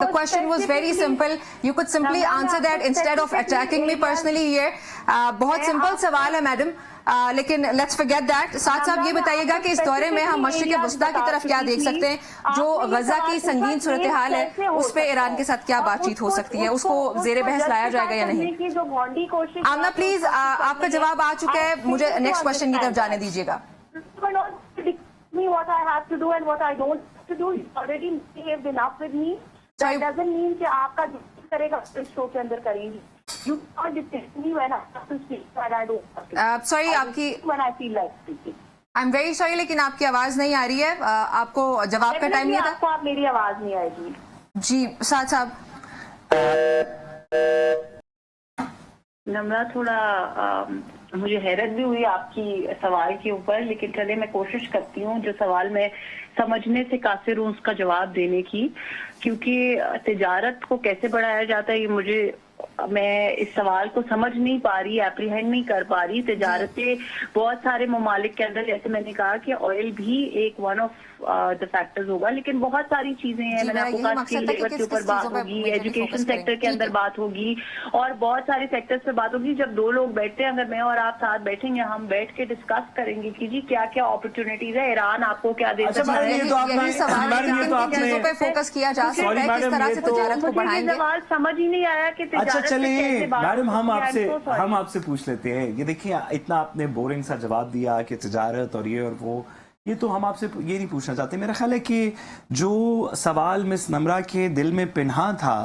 The question was very simple. You could simply answer that instead of attacking me personally here. बहुत simple सवाल है madam, लेकिन let's forget that. साथ साथ ये बताइएगा कि इस दौरे में हम मशरिक़ वस्ता की तरफ क्या देख सकते हैं, जो गजा की संगीन सूरत हाल है उस पे ईरान के साथ क्या बातचीत हो सकती है, उसको जेर बहस लाया जाएगा या नहीं? आमना प्लीज, आपका जवाब आ चुका है, मुझे नेक्स्ट क्वेश्चन की तरफ जाने दीजिएगा. What I have to do and what I don't have to do. You already behaved enough with me. That doesn't mean कि आपका जो करेगा इस शो के अंदर करेंगी. You can't dictate me when I have to speak when I don't have to. Sorry, आपकी when I feel like speaking. I'm very sorry, लेकिन आपकी आवाज नहीं आ रही है. आपको जवाब का टाइम नहीं था. आपको आप मेरी आवाज नहीं आएगी. जी साथ साहब. नम्रा, थोड़ा मुझे हैरत भी हुई आपकी सवाल के ऊपर, लेकिन चले मैं कोशिश करती हूँ जो सवाल मैं समझने से कासिर हूँ उसका जवाब देने की, क्योंकि तिजारत को कैसे बढ़ाया जाता है मैं इस सवाल को समझ नहीं पा रही, एप्रीहेंड नहीं कर पा रही. तिजारतें बहुत सारे ममालिक के अंदर, जैसे मैंने कहा कि ऑयल भी एक वन ऑफ द फैक्टर्स होगा, लेकिन बहुत सारी चीजें हैं. मैंने आपको कहा स्किल लेबर के ऊपर बात होगी, एजुकेशन सेक्टर के अंदर बात होगी और बहुत सारे सेक्टर्स पे बात होगी. जब दो लोग बैठते हैं, अगर मैं और आप साथ बैठेंगे, हम बैठ के डिस्कस करेंगे कि जी क्या क्या अपॉर्चुनिटीज है, ईरान आपको क्या दे सकता है. फोकस किया जा सकता है किस तरह से तिजारत को बढ़ाएंगे. सवाल समझ ही नहीं आया कि अच्छा चलिए मैडम, हम आपसे पूछ लेते हैं. ये देखिए, इतना आपने बोरिंग सा जवाब दिया कि तिजारत और ये और वो, ये तो हम आपसे ये नहीं पूछना चाहते. मेरा ख्याल है कि जो सवाल मिस नम्रा के दिल में पिन्हा था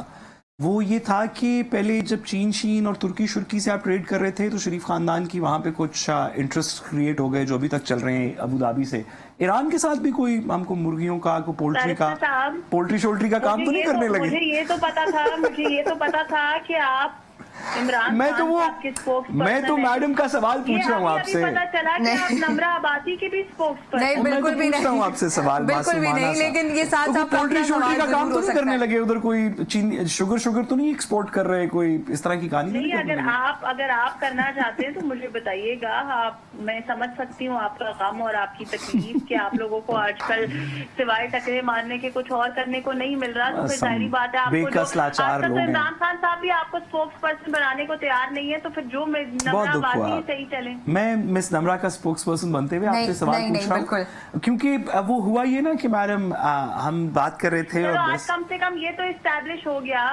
वो ये था कि पहले जब चीन और तुर्की शुर्की से आप ट्रेड कर रहे थे तो शरीफ खानदान की वहाँ पे कुछ इंटरेस्ट क्रिएट हो गए जो अभी तक चल रहे हैं अबू धाबी से. ईरान के साथ भी कोई हमको मुर्गियों का, कोई पोल्ट्री शोल्ट्री का काम तो नहीं करने लगे? मुझे ये तो पता था कि आप इमरान मैं तो मैडम का सवाल पूछ रहा हूँ आपसे. पता चला कि आप नम्रा आबादी के भी स्पोक्स नहीं, बिल्कुल भी नहीं. आपसे सवाल बिल्कुल भी नहीं, लेकिन ये साथ साथ पोल्ट्री शोल्ट्री का काम तो नहीं करने लगे उधर? कोई चीन शुगर तो नहीं एक्सपोर्ट कर रहे, कोई इस तरह की कहानी नहीं? अगर आप करना चाहते हैं तो मुझे बताइएगा. मैं समझ सकती हूँ आपका गम और आपकी तकलीफ कि आप लोगों को आजकल सिवाय टकरे मारने के कुछ और करने को नहीं मिल रहा. तो फिर सारी बात है, आपको इमरान खान साहब भी आपको स्पोक्स पर्सन बनाने को तैयार नहीं है, तो फिर जो नम्रा बाती सही चले. मैं मिस नम्रा का स्पोक्स पर्सन बनते हुए आपसे सवाल पूछ रहा हूँ, क्योंकि वो हुआ ये ना कि मैडम हम बात कर रहे थे और आज कम से कम ये तो इस्टेब्लिश हो गया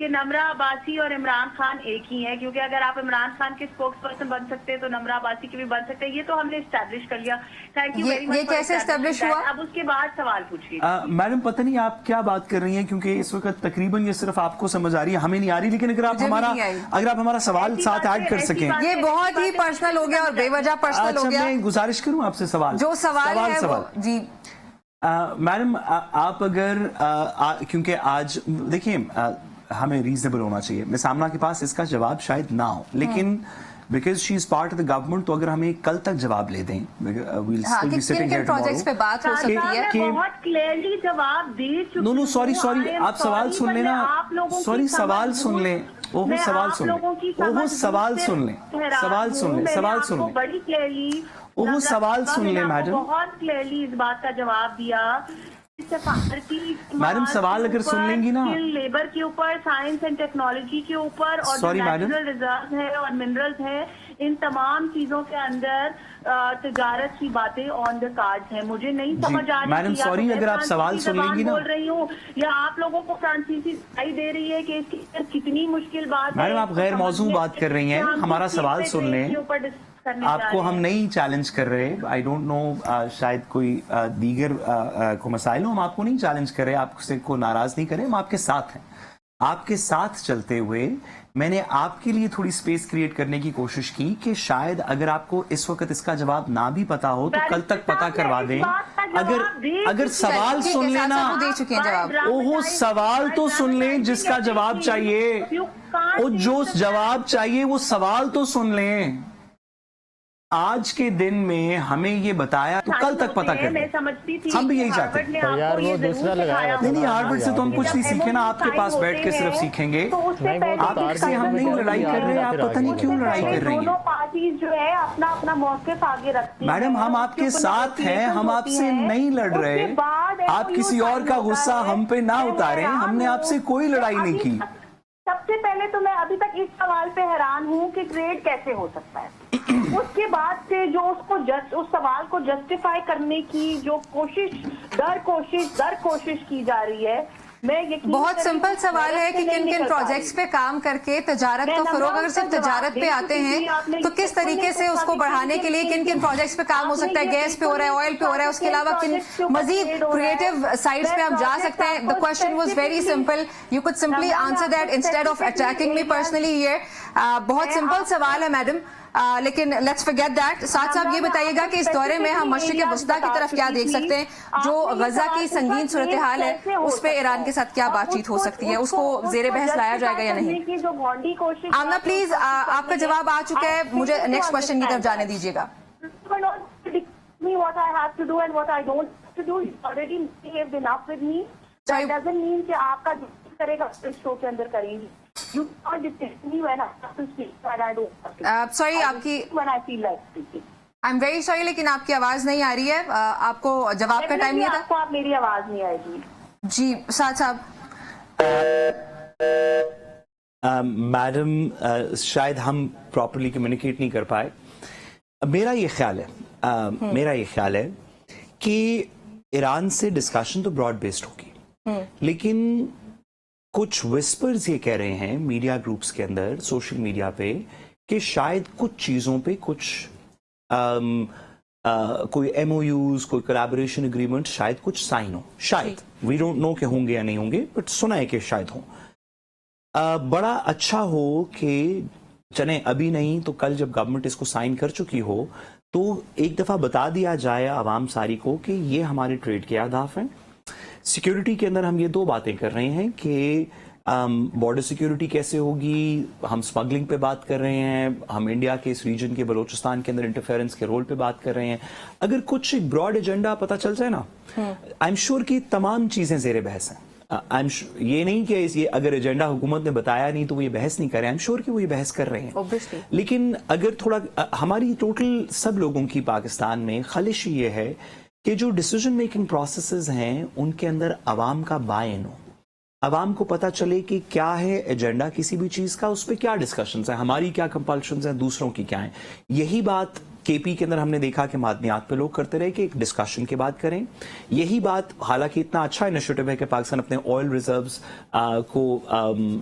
कि नम्रा अब्बासी और इमरान खान एक ही है, क्योंकि अगर आप इमरान खान के स्पोक्स पर्सन बन सकते हैं तो नम्रा अब्बासी के भी बन सकते हैं. ये तो हमने इस्टेब्लिश कर लिया. Thank you very much. ये कैसे इस्टेब्लिश हुआ? अब उसके बाद सवाल पूछिए. मैडम पता नहीं आप क्या बात कर रही हैं, क्योंकि इस वक्त तकरीबन ये सिर्फ आपको समझ आ रही है, हमें नहीं आ रही. लेकिन अगर आप हमारा सवाल साथ ऐड कर सकें. ये बहुत ही पर्सनल हो गया और बेवजह पर्सनल हो गया. मैं गुजारिश करूं आपसे जो सवाल है जी. मैडम आप अगर क्योंकि आज देखिए हमें रीजनेबल होना चाहिए. मैं सामना के पास इसका जवाब शायद ना हो, लेकिन because she is part of the government, तो अगर हमें कल तक जवाब ले दें, we'll still be sitting here projects पे बात हो सकती है. बहुत क्लियरली जवाब दे चुकी. नो सॉरी आप सवाल सुन लेना. सॉरी सवाल सुन लें. सवाल सुन लें. बड़ी क्लियरली सवाल सुन लें मैडम. बहुत क्लियरली इस बात का जवाब दिया. मैडम सवाल अगर सुन लेंगी ना, लेबर के ऊपर, साइंस एंड टेक्नोलॉजी के ऊपर, और नेचुरल रिजर्व है और मिनरल्स है, इन तमाम चीजों के अंदर तिजारत की बातें ऑन द कार्ड्स हैं. मुझे नहीं समझ आ रही. मैडम सॉरी अगर आप सवाल सुन लेंगी ना, बोल रही हूँ या आप लोगों को फ्रांसीसी दिखाई दे रही है कि इसकी कितनी मुश्किल बात है. मैडम आप गैर मौजू बात कर रही हैं. हमारा सवाल सुन लें. आपको हम नहीं चैलेंज कर रहे. आई डोंट नो, शायद कोई दीगर को मसाइल हो. हम आपको नहीं चैलेंज कर रहे, आपसे को नाराज नहीं करें. हम आपके साथ हैं. आपके साथ चलते हुए मैंने आपके लिए थोड़ी स्पेस क्रिएट करने की कोशिश की कि शायद अगर आपको इस वक्त इसका जवाब ना भी पता हो तो कल तक पता करवा दें. अगर सवाल सुन लेना, ओहो सवाल तो सुन लें जिसका जवाब चाहिए. वो जो जवाब चाहिए वो सवाल तो सुन लें. आज के दिन में हमें ये बताया तो कल तक पता कर मैं लें। समझती थी हम भी कि यही चाहते हार्वर्ड ने हैं। आपको यार, ये वो जरूर दूसरा लगाया सिखाया हुआ नहीं है। हार्वर्ड से तो हम कुछ नहीं सीखे ना, आपके पास बैठ के सिर्फ सीखेंगे। तो उससे नहीं, वो पहले तो आप तार से हम नहीं लड़ाई कर रहे हैं, आप पता नहीं क्यों लड़ाई कर रही दोनों हैं। पार्टीज जो है अपना अपना मौक़िफ़ आगे रखती हैं। मैडम हम आपके उसके ऊपर साथ हैं, हम negotiations आपसे होती हैं। नहीं लड़ रहे। उसके बाद आप MOU किसी और का sign गुस्सा होता है। हम पे ना मैं उतारें, हैरान हमने हूँ। आपसे कोई लड़ाई नहीं अभी की। सबसे पहले तो मैं अभी तक इस सवाल पे हैरान हूँ कि ट्रेड कैसे हो सकता है। उसके बाद से जो उस सवाल को जस्टिफाई करने की जो दर कोशिश की जा रही है, मैं यकीन बहुत करें सिंपल उस सवाल है मेहनत कि से नहीं किन किन निकल पा प्रोजेक्ट्स रही। पे काम करके तजारत मैं को फरोग, नम्रता अगर सिर्फ का जवाब तजारत पे दे आते चुकी हैं थी, आपने तो किस बिल्कुल तरीके नहीं से पूछा उसको कि बढ़ाने के लिए किन किन प्रोजेक्ट्स पे काम हो आपने सकता है, ये गैस पे हो रहा है, ऑयल पे हो रहा है, उसके किन अलावा किन प्रोजेक्ट्स के ऊपर मजीद trade हो रहा है। क्रिएटिव साइट्स पे आप जा मैं सकते हैं। The project question was very simple, you could simply answer that instead of attacking me personally here. बहुत सिंपल सवाल है मैडम, लेकिन लेट्स फॉरगेट दैट। साथ साथ ये बताइएगा कि इस दौरे में हम मशरिक वस्ता की तरफ क्या देख सकते हैं, जो गजा की संगीन सूरत हाल है उस पे ईरान के साथ क्या बातचीत हो सकती है, उसको जेर बहस लाया जाएगा या नहीं। आमना प्लीज, आपका जवाब आ चुका है, मुझे नेक्स्ट क्वेश्चन की तरफ जाने दीजिएगा। me what I have to do and what I don't have to do. You already behaved enough with me. That doesn't mean कि आपका जो करेगा इस शो के अंदर करेंगी. You can't dictate me when I have to speak when I don't have to. Sorry आपकी, When I feel like speaking. I am very sorry, लेकिन आपकी आवाज नहीं आ रही है। आपको जवाब का टाइम नहीं था आपको आप मेरी आवाज नहीं आएगी. जी। साथ साहब, मैडम शायद हम प्रॉपरली कम्युनिकेट नहीं कर पाए। मेरा ये ख्याल है कि ईरान से डिस्कशन तो ब्रॉड बेस्ड होगी, लेकिन कुछ विस्पर्स ये कह रहे हैं मीडिया ग्रुप्स के अंदर, सोशल मीडिया पे, कि शायद कुछ चीज़ों पे कुछ कोई MOUs, कोई कोलैबोरेशन एग्रीमेंट शायद कुछ साइन हो, शायद, वी डोंट नो कि होंगे या नहीं होंगे, बट सुना है कि शायद हो। बड़ा अच्छा हो कि चले अभी नहीं तो कल जब गवर्नमेंट इसको साइन कर चुकी हो तो एक दफ़ा बता दिया जाए आवाम सारी को कि ये हमारे ट्रेड के अहदाफ हैं। सिक्योरिटी के अंदर हम ये दो बातें कर रहे हैं कि बॉर्डर सिक्योरिटी कैसे होगी, हम स्मगलिंग पे बात कर रहे हैं, हम इंडिया के इस रीजन के बलोचिस्तान के अंदर इंटरफेरेंस के रोल पे बात कर रहे हैं। अगर कुछ एक ब्रॉड एजेंडा पता चल जाए ना, आई एम श्योर कि तमाम चीज़ें ज़ेरे बहस हैं। ये नहीं कि ये अगर एजेंडा हुकूमत ने बताया नहीं तो वो ये बहस नहीं कर रहे हैं, आई एम श्योर कि वो ये बहस कर रहे हैं। Obviously. लेकिन अगर थोड़ा हमारी टोटल सब लोगों की पाकिस्तान में खलिश ये है कि जो डिसीजन मेकिंग प्रोसेसेस हैं उनके अंदर अवाम का बाय-इन हो, अवाम को पता चले कि क्या है एजेंडा किसी भी चीज़ का, उस पर क्या डिस्कशंस हैं, हमारी क्या कंपल्शंस हैं, दूसरों की क्या हैं। यही बात KP के अंदर हमने देखा कि मादनियात पे लोग करते रहे कि एक डिस्कशन के बाद करें। यही बात, हालांकि इतना अच्छा इनिशिएटिव है कि पाकिस्तान अपने ऑयल रिजर्व्स को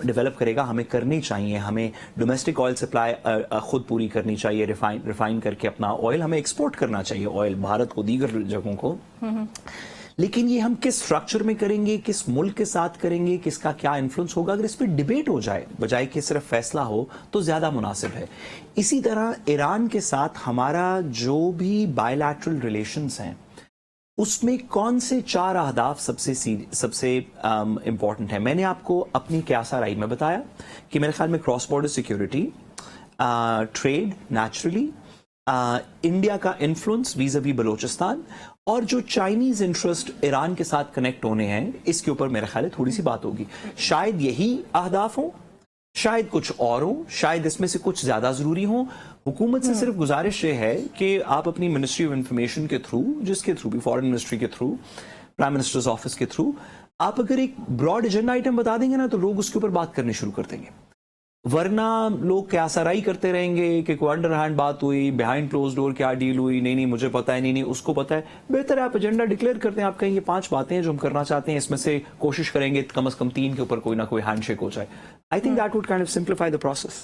डेवलप करेगा, हमें करनी चाहिए, हमें डोमेस्टिक ऑयल सप्लाई खुद पूरी करनी चाहिए, रिफाइन करके अपना ऑयल हमें एक्सपोर्ट करना चाहिए, ऑयल भारत को, दीगर जगहों को। लेकिन ये हम किस स्ट्रक्चर में करेंगे, किस मुल्क के साथ करेंगे, किसका क्या इन्फ्लुएंस होगा, अगर इस पर डिबेट हो जाए बजाय कि सिर्फ फैसला हो तो ज्यादा मुनासिब है। इसी तरह ईरान के साथ हमारा जो भी बायलैटरल रिलेशंस हैं उसमें कौन से 4 अहदाफ सबसे इंपॉर्टेंट है। मैंने आपको अपनी क्यासा राय में बताया कि मेरे ख्याल में cross border security, trade naturally, India का इन्फ्लुएंस वीज़ावी बलोचिस्तान, और जो चाइनीज इंटरेस्ट ईरान के साथ कनेक्ट होने हैं, इसके ऊपर मेरा ख्याल है थोड़ी सी बात होगी। शायद यही अहदाफ हो, शायद कुछ और हो, शायद इसमें से कुछ ज्यादा जरूरी हो। हुकूमत से सिर्फ गुजारिश ये है कि आप अपनी मिनिस्ट्री ऑफ इंफॉर्मेशन के थ्रू, जिसके थ्रू भी, फॉरेन मिनिस्ट्री के थ्रू, प्राइम मिनिस्टर्स ऑफिस के थ्रू, आप अगर एक ब्रॉड एजेंडा आइटम बता देंगे ना तो लोग उसके ऊपर बात करनी शुरू कर देंगे। वरना लोग क्या सराई करते रहेंगे कि कोई अंडर हैंड बात हुई, बिहाइंड क्लोज डोर क्या डील हुई, नहीं मुझे पता है, नहीं उसको पता है। बेहतर है आप एजेंडा डिक्लेयर करते हैं, आप कहेंगे 5 बातें हैं जो हम करना चाहते हैं, इसमें से कोशिश करेंगे कम से कम 3 के ऊपर कोई ना कोई हैंडशेक हो जाए। I think that would kind of simplify the process.